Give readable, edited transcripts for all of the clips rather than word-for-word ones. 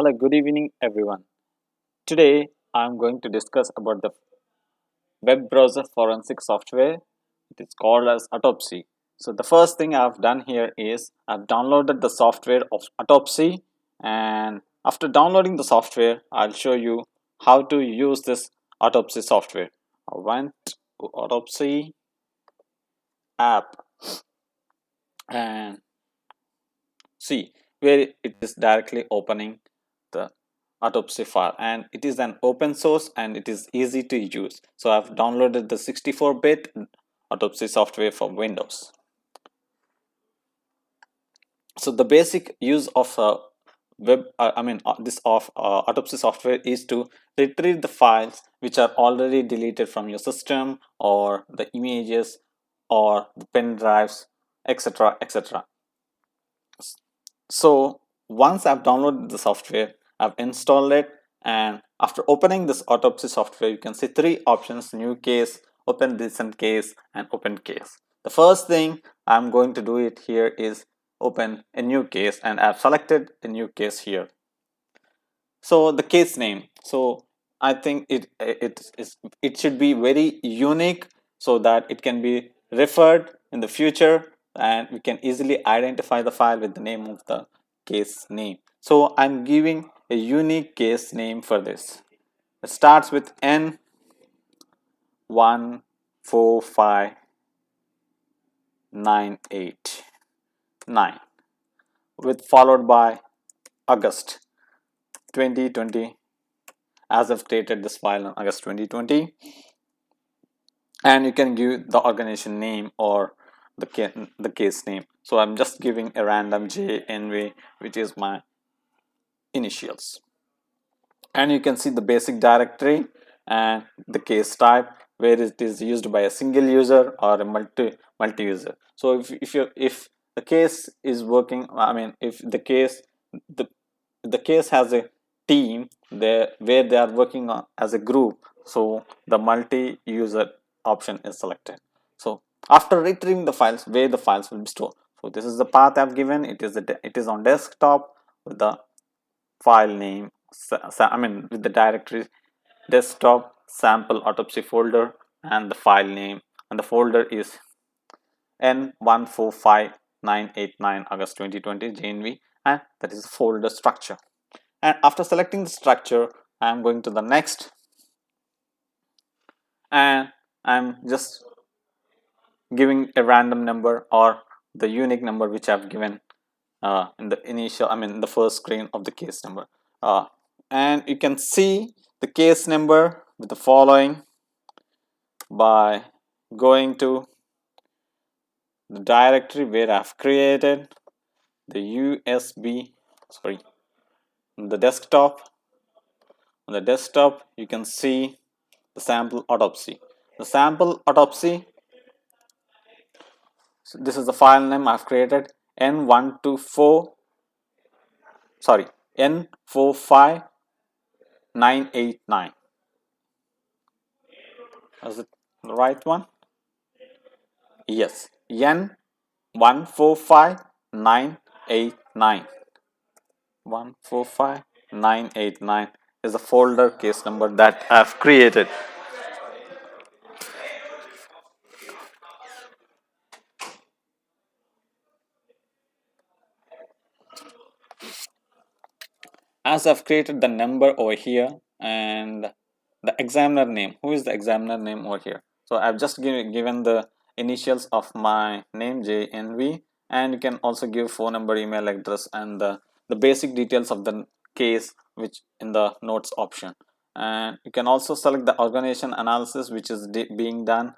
Hello, good evening everyone. Today I'm going to discuss about the web browser forensic software. It is called as Autopsy. So the first thing I've done here is I've downloaded the software of Autopsy, and after downloading the software I'll show you how to use this Autopsy software. I went to Autopsy app and see where it is directly opening the Autopsy file, and it is an open source and it is easy to use. So I've downloaded the 64-bit Autopsy software for Windows. So the basic use of this of Autopsy software is to retrieve the files which are already deleted from your system, or the images or the pen drives, etc, etc. So once I've downloaded the software, I've installed it, and after opening this Autopsy software, you can see three options: new case, open recent case, and open case. The first thing I'm going to do it here is open a new case, and I've selected a new case here. So the case name, so I think it should be very unique so that it can be referred in the future, and we can easily identify the file with the name of the case name. So I'm giving a unique case name for this. It starts with N14598 with followed by August 2020, as I've created this file on August 2020, and you can give the organization name or the case name. So I'm just giving a random JNV, which is my initials, and you can see the basic directory and the case type, where it is used by a single user or a multi user. So if the case is working, if the the case has a team there where they are working on as a group, so the multi-user option is selected. So after retrieving the files, where the files will be stored, so this is the path I've given. It is on desktop with the file name, with the directory desktop sample autopsy folder, and the file name, and the folder is N145989 August 2020 JNV, and that is the folder structure. And after selecting the structure, I am going to the next, and I'm just giving a random number or the unique number which I've given in the initial, the first screen of the case number. And you can see the case number with the following by going to the directory where I've created the USB, sorry, the desktop. On the desktop, you can see the sample autopsy. The sample autopsy, so this is the file name I've created, N124, sorry, N45989. Is it the right one? Yes, N145989. 145989 is the folder case number that I've created. As I've created the number over here, and the examiner name, who is the examiner name over here, so I've just given the initials of my name, JNV, and you can also give phone number, email address, and the basic details of the case, which in the notes option. And you can also select the organization analysis, which is being done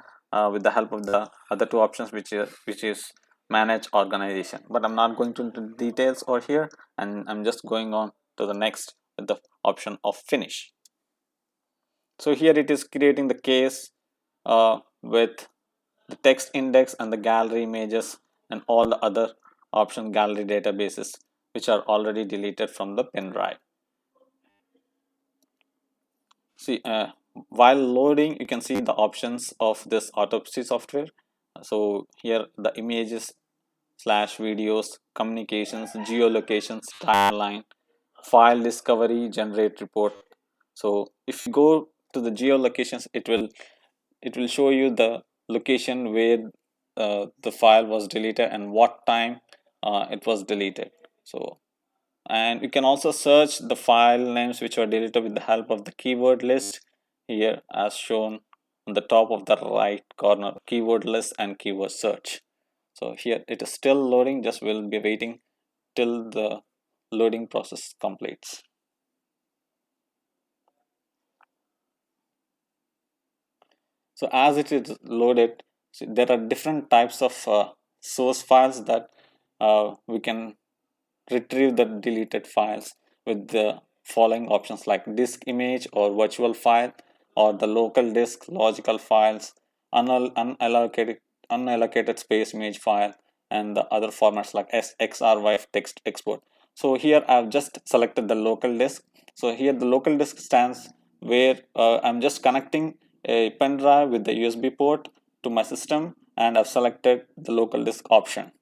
with the help of the other two options, which is manage organization. But I'm not going to into details over here, and I'm just going on to the next with the option of finish. So here it is creating the case with the text index and the gallery images and all the other option gallery databases which are already deleted from the pen drive. See, while loading, you can see the options of this Autopsy software. So here the images slash videos, communications, geolocations, timeline, file discovery generate report. So if you go to the geolocations, it will show you the location where the file was deleted and what time it was deleted. So, and you can also search the file names which were deleted with the help of the keyword list here, as shown on the top of the right corner, keyword list and keyword search. So here it is still loading, just will be waiting till the loading process completes. So as it is loaded, so there are different types of source files that we can retrieve the deleted files with the following options like disk image or virtual file, or the local disk logical files, unallocated space image file, and the other formats like xrf text export. So here I've just selected the local disk. So here the local disk stands where I'm just connecting a pen drive with the USB port to my system, and I've selected the local disk option.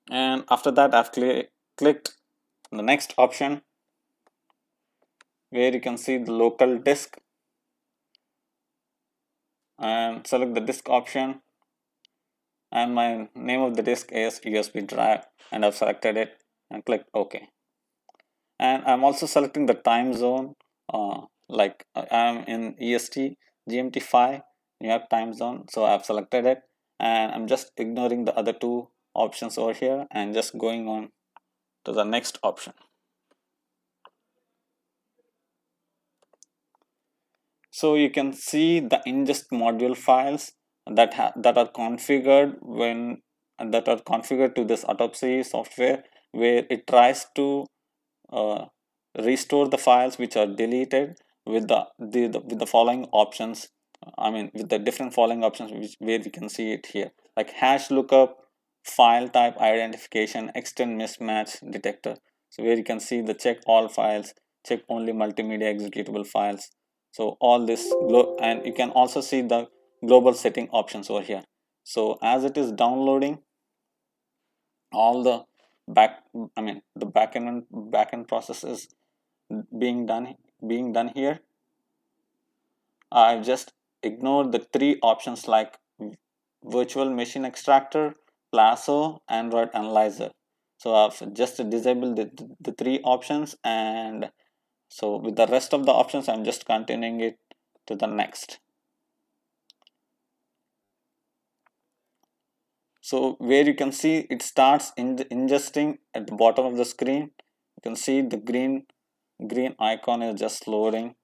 And after that I've clicked the next option where you can see the local disk, and select the disk option, and my name of the disk is USB drive, and I've selected it and click OK. And I'm also selecting the time zone, like I'm in EST GMT5 New York time zone, so I've selected it, and I'm just ignoring the other two options over here and just going on to the next option. So you can see the ingest module files that are configured to this Autopsy software, where it tries to uh, restore the files which are deleted with with the following options. I mean, with the different following options where we can see it here, like hash lookup, file type identification, extend mismatch detector. So where you can see the check all files, check only multimedia executable files. So all this and you can also see the global setting options over here. So as it is downloading, all the back I mean the backend process is being done here. I've just ignored the three options like virtual machine extractor, Lasso, Android analyzer. So I've just disabled the three options, and so with the rest of the options I'm just continuing it to the next. So where you can see it starts in ingesting at the bottom of the screen, you can see the green icon is just loading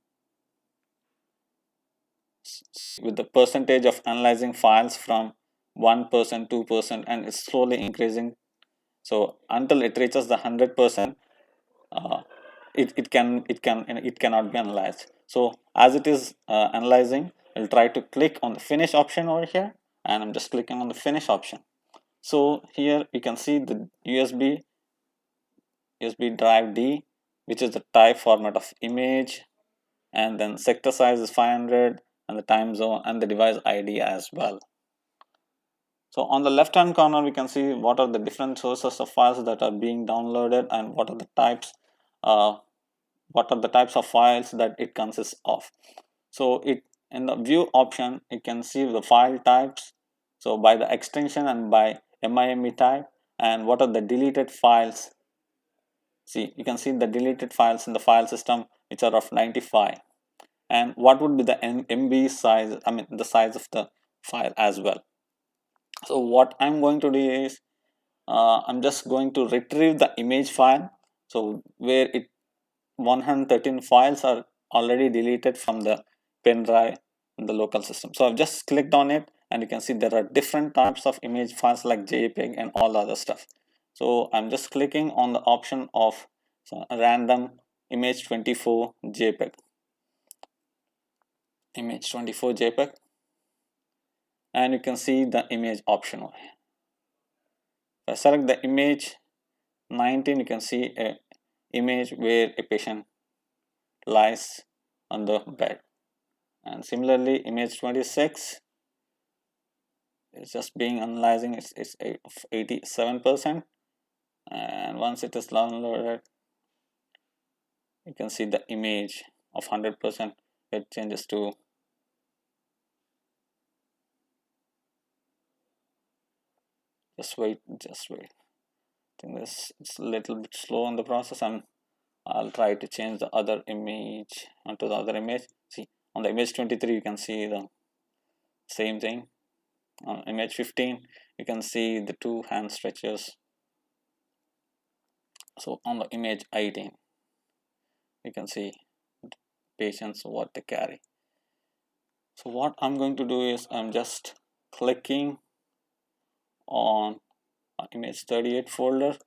with the percentage of analyzing files from 1%, 2%, and it's slowly increasing. So until it reaches the 100%, uh, it cannot be analyzed. So as it is analyzing, I'll try to click on the finish option over here, and I'm just clicking on the finish option. So here you can see the USB drive D, which is the type format of image, and then sector size is 500, and the time zone and the device ID as well. So on the left hand corner we can see what are the different sources of files that are being downloaded, and what are the types of files that it consists of. So it in the view option you can see the file types, so by the extension and by MIME type, and what are the deleted files. See, you can see the deleted files in the file system which are of 95, and what would be the MB size, I mean the size of the file as well. So what I'm going to do is I'm just going to retrieve the image file, so where it 113 files are already deleted from the pen drive in the local system. So I've just clicked on it, and you can see there are different types of image files like JPEG and all other stuff. So I'm just clicking on the option of random image 24 JPEG, and you can see the image option over here. If I select the image 19, you can see a image where a patient lies on the bed, and similarly image 26 is just being analyzing, it's 87%, and once it is downloaded, you can see the image of 100%. It changes to just wait. I think this it's a little bit slow on the process. I'll try to change the other image onto the other image. See, on the image 23 you can see the same thing. On image 15 you can see the two hand stretches. So on the image 18 you can see patients what they carry. So what I'm going to do is I'm just clicking on image 38 folder,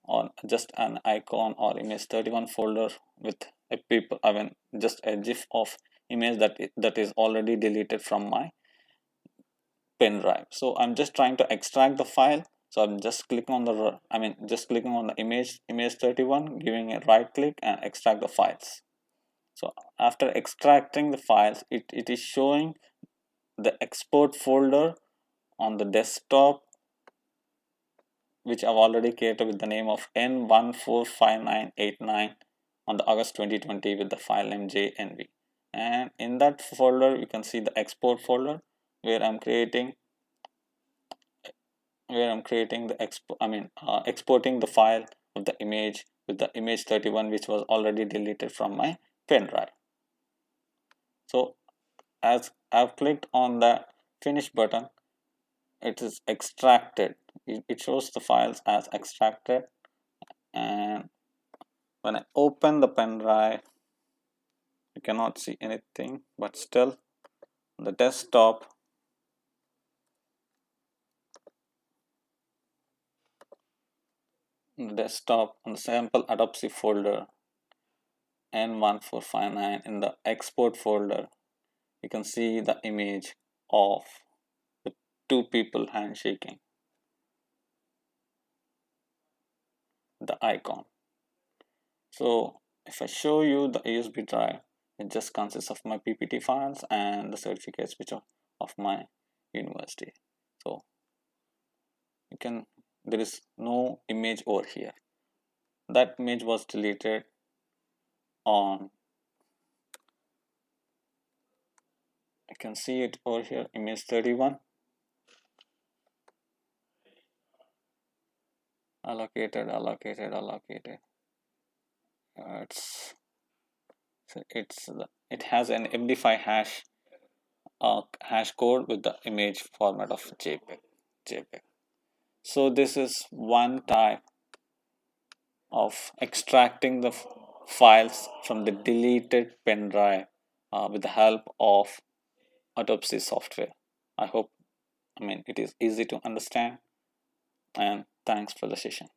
or just an icon, or image 31 folder with a people, I mean just a gif of image that is already deleted from my pen drive. So I'm just trying to extract the file. So I'm just clicking on the just clicking on the image 31, giving a right click and extract the files. So after extracting the files, it is showing the export folder on the desktop, which I've already created with the name of N145989 on the August 2020 with the file name JNV. And in that folder you can see the export folder where I'm creating exporting the file of the image with the image 31, which was already deleted from my pen drive. So as I've clicked on the finish button, it is extracted. It shows the files as extracted, and when I open the pen drive you cannot see anything, but still on the desktop on the sample Autopsy folder N1459, in the export folder you can see the image of the two people handshaking, the icon. So if I show you the USB drive, it just consists of my PPT files and the certificates which are of my university. So there is no image over here. That image was deleted on, I can see it over here, image 31, allocated. It has an MD5 hash code with the image format of JPEG. So this is one type of extracting the files from the deleted pen drive with the help of Autopsy software. I hope, it is easy to understand, and thanks for the session.